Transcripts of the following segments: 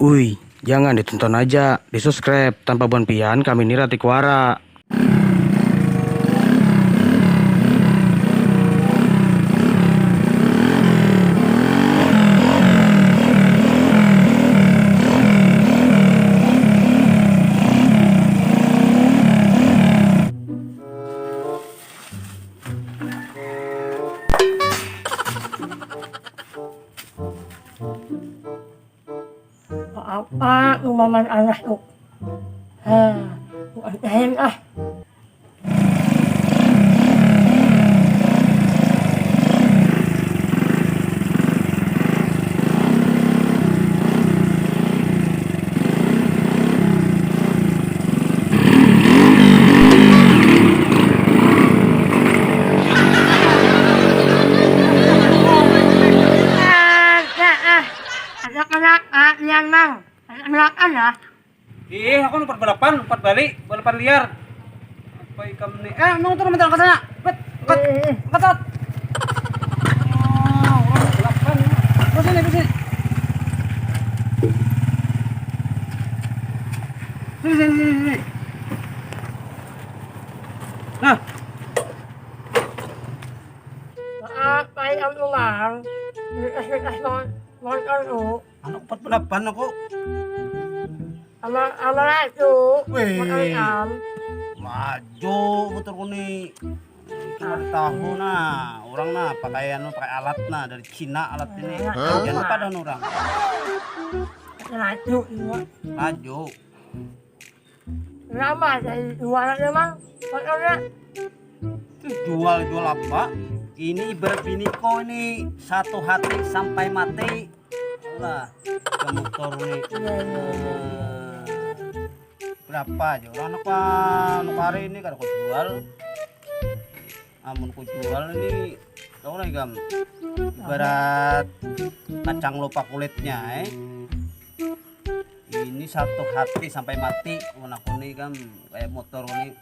Uy, jangan ditonton aja, di subscribe. Tanpa bantuan kami ini Ratikwara. Apa umaman anak tuh? Antahin ah. Anak-anak, lian mang. Anak-anakan ah. Aku numpat balapan liar. Apa ikam nih? Nung turun mental ke sana. Angkat. Oh, balapan. Terus sini. Sini. Nah, Apa yang umang? Likas mon anak empat balapan aku. Ama itu. Weh. Am. Maju betul ko nih. Kita tahu nah, orang nah pakai alat nah dari Cina alat ini. Jangan lupa dah orang. Laju iya. Maju. Lama dari jualan emang. Pokoknya Itu jual apa? Ini ibarat biniko ini satu hati sampai mati. Lah, ke motor nih. Berapa aja orang anak hari ini kada ku jual. Amun ku jual ini tahu lah gam. Ibarat kacang lupa kulitnya Ini satu hati sampai mati. Aku nih gam kayak motor ini.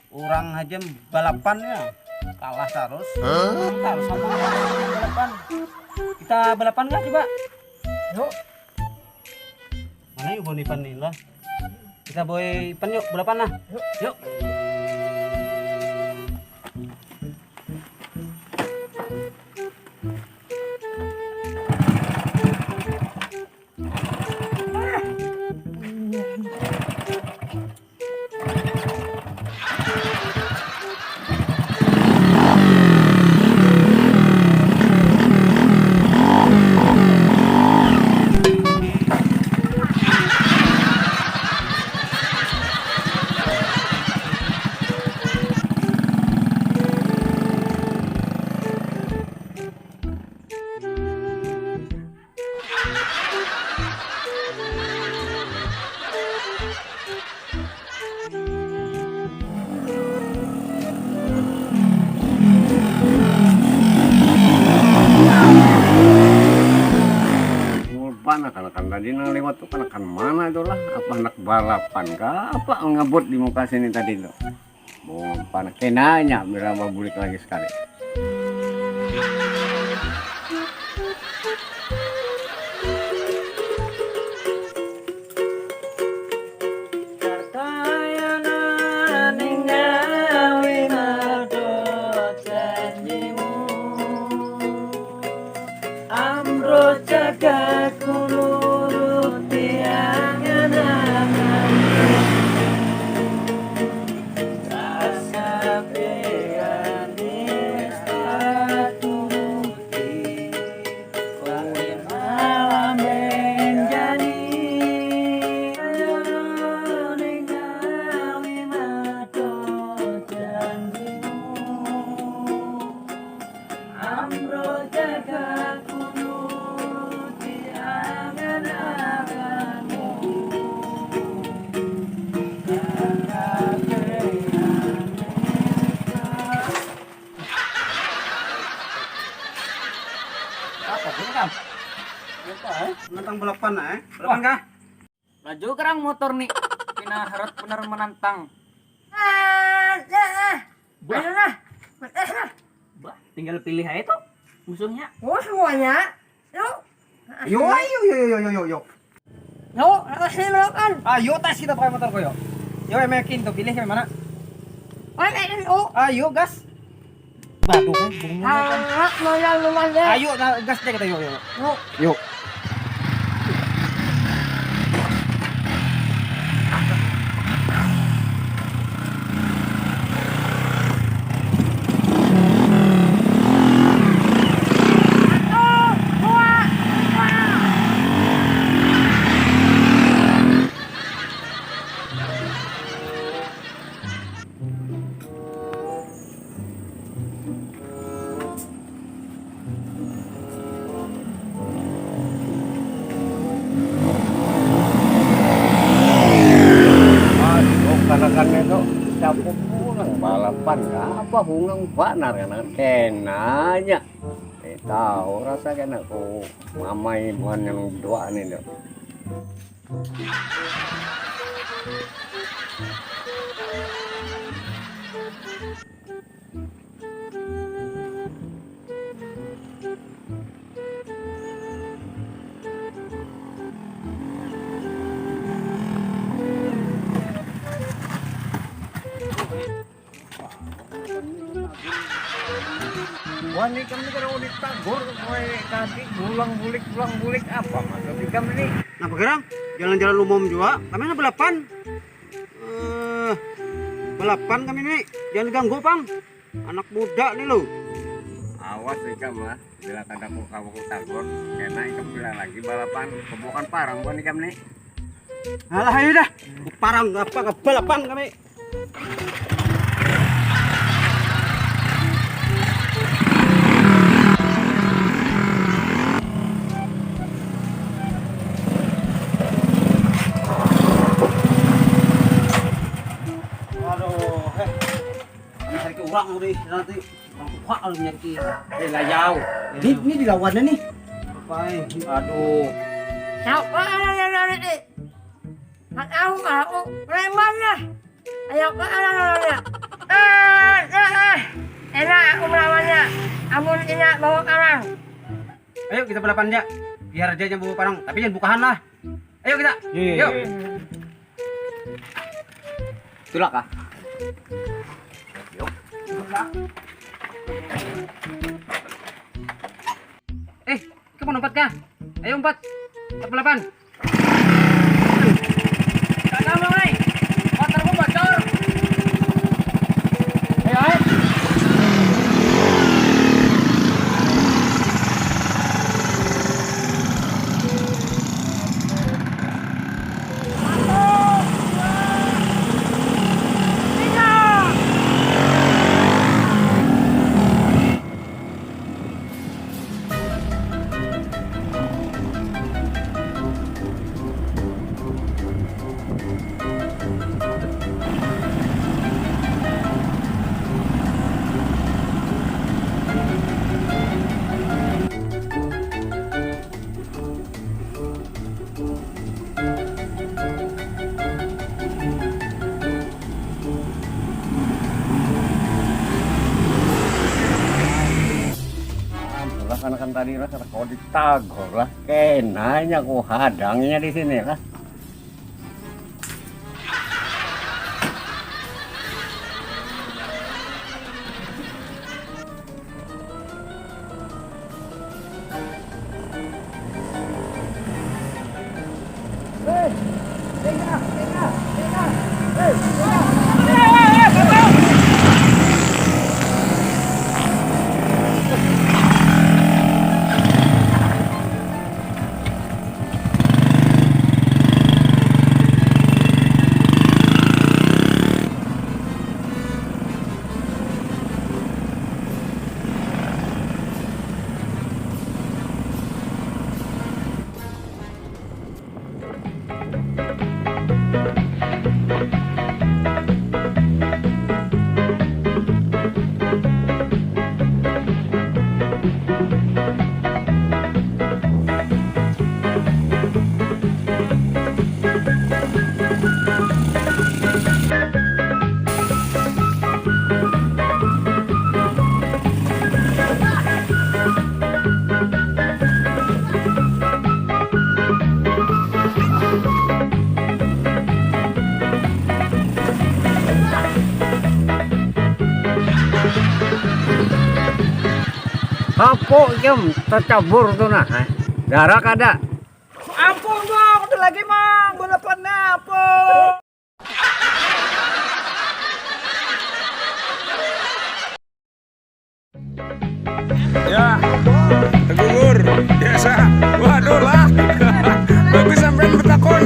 Orang aja balapannya kalah terus. Kita harus sama balapan. Kita balapan nggak coba? yuk. Mana yuk bonipan nih lah. Kita boy pen yuk balapan lah. Yuk. Anak-anak tadi nang lewat tuh kan mana itu lah, apa anak balapan kah apa ngebut di muka sini tadi tuh mau panas kenanya berapa bulik lagi sekali. Menantang balapan balapan kah? Laju kerang motor nih. Pina harus bener menantang. tinggal pilih aja tuh musuhnya. Oh semuanya. Yuk. Yo yo. Yuk, sini belokan. Ayo tes kita pakai motor ko yo. Yo emekin tuh pilih yang mana? Oh, ini oh. Ayo gas. Baduh kan bunganya kan. Hangat moyang lumayan deh. Ayo gas deh kita yo. Yuk. Yuk. Karena itu capuk pulang balapan apa hungang banar kan kenanya tahu rasa kena ku mamai bukan yang dua nih dok. Wani kami kalau ditagor kowe tadi bulang bulik apa maksud kami ini? Nah, Gerang, jalan-jalan umum juga. Kami na balapan. Balapan kami nih. Jangan ganggu, Pang. Anak muda nih lo. Awas ikam lah, bila kada kamu tagor, kena ikam bila lagi balapan kebukan parang bukan ikam nih. Alah, ayo dah. Parang apa ke balapan kami. Kurang udah nanti kuat lu nyaki layau ini dilawannya nih apa aduh Siapa ada. Tak tahu aku preman lah. Ayo ke anak-anaknya. Enak aku melawannya. Amun tidak bawa karang. ayo kita balapan aja biar aja yang bawa parang tapi jangan bukahan lah ayo kita yuk Itulah kah? kamu umpat kah? Ayo umpat. Ke balapan. Kagak mau nih. Motorku bocor. Ayo. Kan tadi lah kau ditagor lah, kenanya ku hadangnya di sini lah. Kapok jam tercabur tuh nah. Darah kada. Ampun bang, ada lagi mang, balapannya ampun. Ya, tergugur biasa. Waduh lah, bagus sampai bertakon.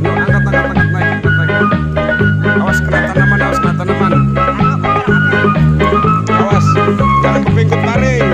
Angkat naik. Awas kena tanaman, Awas, jangan kepingkut paring.